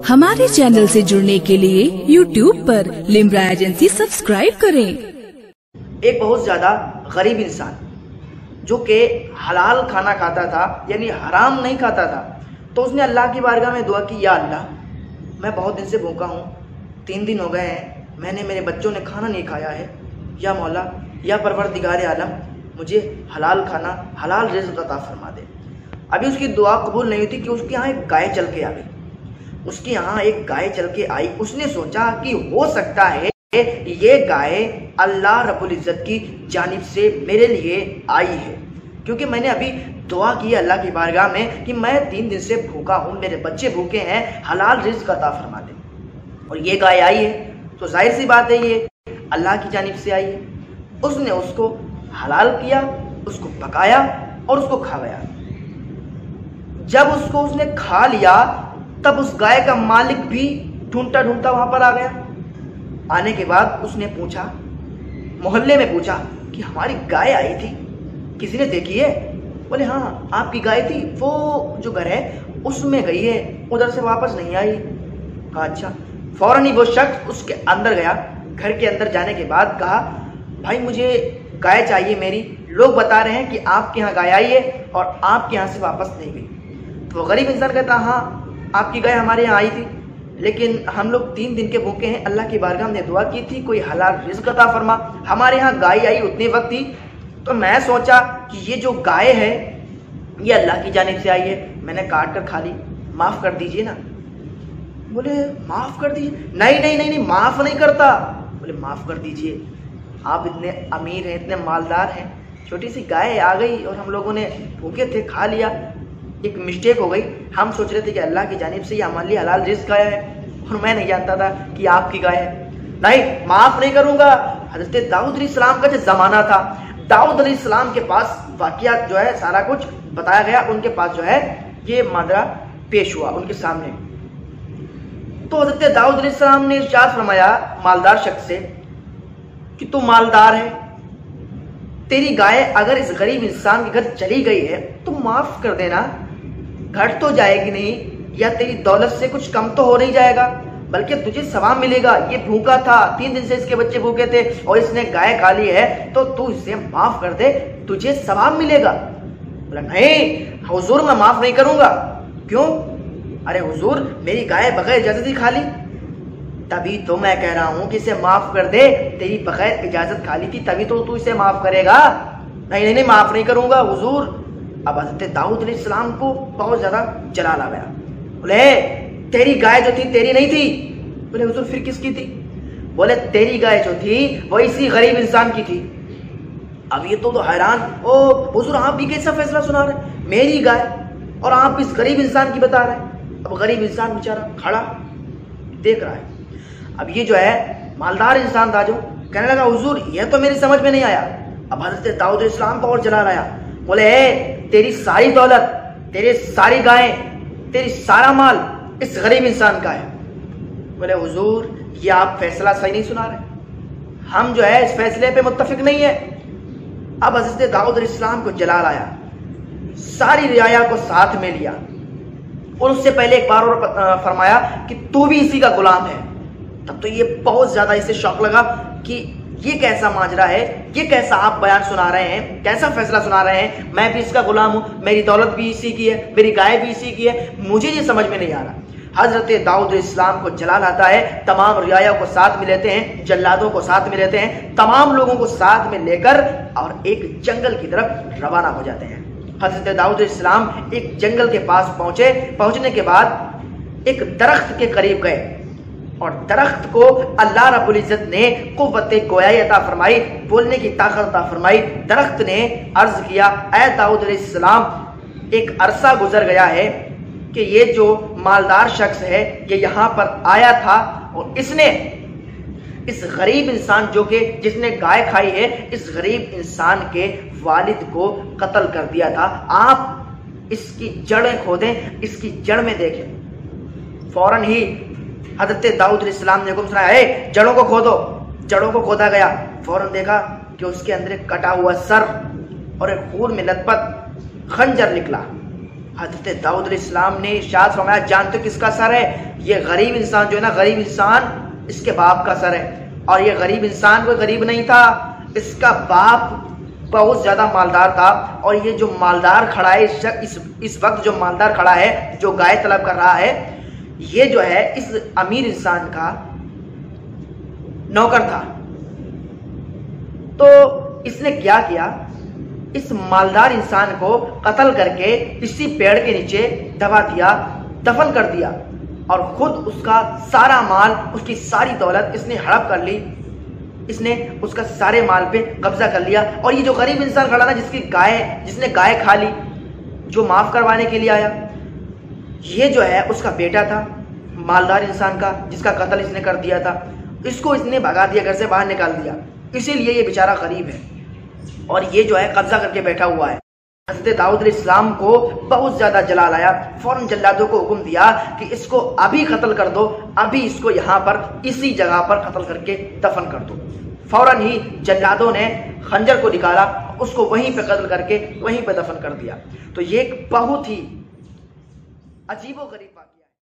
हमारे चैनल से जुड़ने के लिए YouTube पर लिम्रा एजेंसी सब्सक्राइब करें। एक बहुत ज्यादा गरीब इंसान जो कि हलाल खाना खाता था, यानी हराम नहीं खाता था, तो उसने अल्लाह की बारगाह में दुआ की, या अल्लाह मैं बहुत दिन से भूखा हूँ, 3 दिन हो गए हैं, मैंने मेरे बच्चों ने खाना नहीं खाया है, या मौला या परवरदिगार आलम मुझे हलाल खाना हलाल रिज़्क़ अता फरमा दे। अभी उसकी दुआ कबूल नहीं हुई थी कि उसके यहाँ एक गाय चल के आ गई। उसके यहाँ एक गाय चल के आई। उसने सोचा कि हो सकता है ये गाय अल्लाह रब्बुल इज़्ज़त की जानिब से मेरे लिए आई है, क्योंकि मैंने अभी दुआ की अल्लाह की बारगाह में कि मैं 3 दिन से भूखा हूँ, मेरे बच्चे भूखे हैं, हलाल रिज़्क़ अता फरमा दे। और ये गाय आई है तो जाहिर सी बात है ये अल्लाह की जानिब से आई है। उसने उसको हलाल किया, उसको पकाया और उसको खाया। जब उसने खा लिया तब उस गाय का मालिक भी ढूंढता ढूंढता वहां पर आ गया। आने के बाद उसने पूछा, मोहल्ले में पूछा कि हमारी गाय आई थी, किसी ने देखी है? बोले हाँ आपकी गाय थी, वो जो घर है उसमें गई है, उधर से वापस नहीं आई। कहा अच्छा। फौरन ही वो शख्स उसके अंदर गया। घर के अंदर जाने के बाद कहा भाई मुझे गाय चाहिए मेरी, लोग बता रहे हैं कि आपके यहाँ गाय आई है और आपके यहाँ से वापस नहीं गई। तो वो गरीब इंसान कहता हाँ आपकी गाय हमारे यहाँ आई थी, लेकिन हम लोग 3 दिन के भूखे हैं, अल्लाह की बारगाह में दुआ की थी कोई हलाल रिज़्क़ अता फरमा, हमारे यहाँ गाय आई उतनी वक्त ही, तो मैं सोचा कि ये जो गाय है ये अल्लाह की जानिब से आई है, मैंने काट कर खा ली, माफ़ कर दीजिए ना। बोले माफ़ कर दीजिए? नहीं माफ़ नहीं करता। बोले माफ़ कर दीजिए, आप इतने अमीर हैं, इतने मालदार हैं, छोटी सी गाय आ गई और हम लोगों ने भूखे थे खा लिया, एक मिस्टेक हो गई, हम सोच रहे थे कि अल्लाह की जानिब से ये हमारे लिए हलाल रिज़्क़ आया है और मैं नहीं जानता था कि आपकी गाय है। नहीं माफ़ नहीं करूँगा। हज़रत दाऊद अलैहिस्सलाम का जो ज़माना था, दाऊद अलैहिस्सलाम के पास वाक़या जो है सारा कुछ बताया गया, उनके पास जो है ये माजरा पेश हुआ उनके सामने। तो हज़रत दाऊद अलैहिस्सलाम ने इरशाद फरमाया मालदार शख्स से कि तू मालदार है, तेरी गाय अगर इस गरीब इंसान के घर चली गई है तो माफ कर देना, घट तो जाएगी नहीं, या तेरी दौलत से कुछ कम तो हो नहीं जाएगा, बल्कि तुझे सवाब मिलेगा। ये भूखा था, 3 दिन से इसके बच्चे भूखे थे और इसने गाय खा ली है, तो तू इसे माफ कर दे, तुझे सवाब मिलेगा। बोला नहीं हुजूर मैं माफ नहीं करूंगा। क्यों? अरे हुजूर मेरी गाय बगैर इजाजत ही खा ली। तभी तो मैं कह रहा हूं कि इसे माफ कर दे, तेरी बगैर इजाजत खा ली थी तभी तो तू इसे माफ करेगा। नहीं माफ नहीं करूंगा हुजूर। अब हज़रत दाऊद अलैहिस्सलाम को बहुत ज्यादा जलाल आ गया। बोले तेरी गाय जो थी तेरी नहीं थी। बोले हुजूर फिर किसकी थी? बोले तेरी गाय जो थी वो इसी गरीब इंसान की थी। अब ये तो हैरान, ओ हुजूर आप भी कैसा फैसला सुना रहे, मेरी गाय और आप इस गरीब इंसान की बता रहे हैं। अब गरीब इंसान बेचारा खड़ा देख रहा है। अब ये जो है मालदार इंसान था जो कहने लगा हुजूर ये तो मेरी समझ में नहीं आया। अब हज़रत दाऊद अलैहिस्सलाम को और जलाल आया। बोले तेरी सारी दौलत, तेरी सारी गायें, तेरी सारा माल इस गरीब इंसान का है। बोले हुजूर ये आप फैसला सही नहीं सुना रहे, हम जो है इस फैसले पे मुत्तफिक नहीं है। अब हज़रत दाऊद अलैहिस्सलाम को जलाल आया, सारी रियाया को साथ में लिया और उससे पहले एक बार और फरमाया कि तू भी इसी का गुलाम है। तब तो ये बहुत ज्यादा इसे शौक लगा कि ये कैसा माजरा है, ये कैसा आप बयान सुना रहे हैं, कैसा फैसला सुना रहे हैं, मैं भी इसका गुलाम हूं, मेरी दौलत भी इसी की है, मेरी गाय भी इसी की है, मुझे ये समझ में नहीं आ रहा। हजरत दाऊद अलैहिस्सलाम को जलाल आता है, तमाम रियाया को साथ में लेते हैं, जल्लादों को साथ में लेते हैं, तमाम लोगों को साथ में लेकर और एक जंगल की तरफ रवाना हो जाते हैं। हजरत दाऊद अलैहिस्सलाम एक जंगल के पास पहुंचे। पहुंचने के बाद एक दरख्त के करीब गए और दरख्त को अल्लाह रब्बुल इज़्ज़त ने कुव्वत गोयाई अता फरमाई, बोलने की ताकत अता फरमाई। दरख्त ने अर्ज किया, ऐ दाऊद अलैहिस्सलाम एक अरसा गुजर गया है कि ये जो मालदार शख्स है ये यहाँ पर आया था और इसने इस गरीब इंसान जो कि जिसने गाय खाई है, इस गरीब इंसान के वालिद को कत्ल कर दिया था। आप इसकी जड़ें खोदें, इसकी जड़ में देखें। फौरन ही हज़रत दाऊद अलैहिस्सलाम ने हुक्म सुनाया, जड़ों को खोदो। जड़ों को खोदा गया। फौरन देखा कि उसके अंदर एक कटा हुआ सर और एक खून में लथपथ खंजर निकला। حضرت داؤد علیہ السلام نے ارشاد فرمایا جانتے کس کا سر ہے؟ یہ غریب انسان جو ہے نا، غریب انسان اس کے باپ کا سر ہے. اور یہ غریب انسان کوئی غریب نہیں تھا، اس کا باپ بہت زیادہ مالدار تھا. اور یہ جو مالدار کھڑا ہے اس وقت جو مالدار کھڑا ہے، جو گائے طلب کر رہا ہے، یہ جو ہے اس امیر انسان کا نوکر تھا. تو اس نے کیا کیا، اس مالدار انسان کو قتل کر کے اسی پیڑ کے نیچے دبا دیا، دفن کر دیا، اور خود اس کا سارا مال، اس کی ساری دولت اس نے ہڑپ کر لی. اس نے اس کا سارے مال پہ قبضہ کر لیا. اور یہ جو غریب انسان کھڑا نا، جس نے گائے کھا لی، جو معاف کروانے کے لیے آیا، یہ جو ہے اس کا بیٹا تھا مالدار انسان کا، جس کا قتل اس نے کر دیا تھا. اس کو اس نے بھگا دیا، گھر سے باہر نکال دیا. اسی لیے یہ بیچارہ غریب ہے اور یہ جو ہے قبضہ کر کے بیٹھا ہوا ہے. حضرت داؤد علیہ السلام کو بہت زیادہ جلال آیا. فوراً جلادوں کو حکم دیا کہ اس کو ابھی قتل کر دو، ابھی اس کو یہاں پر اسی جگہ پر قتل کر کے دفن کر دو. فوراً ہی جلادوں نے خنجر کو نکالا، اس کو وہیں پہ قتل کر کے وہیں پہ دفن کر دیا. تو یہ ایک بہت ہی عجیب و غریب بات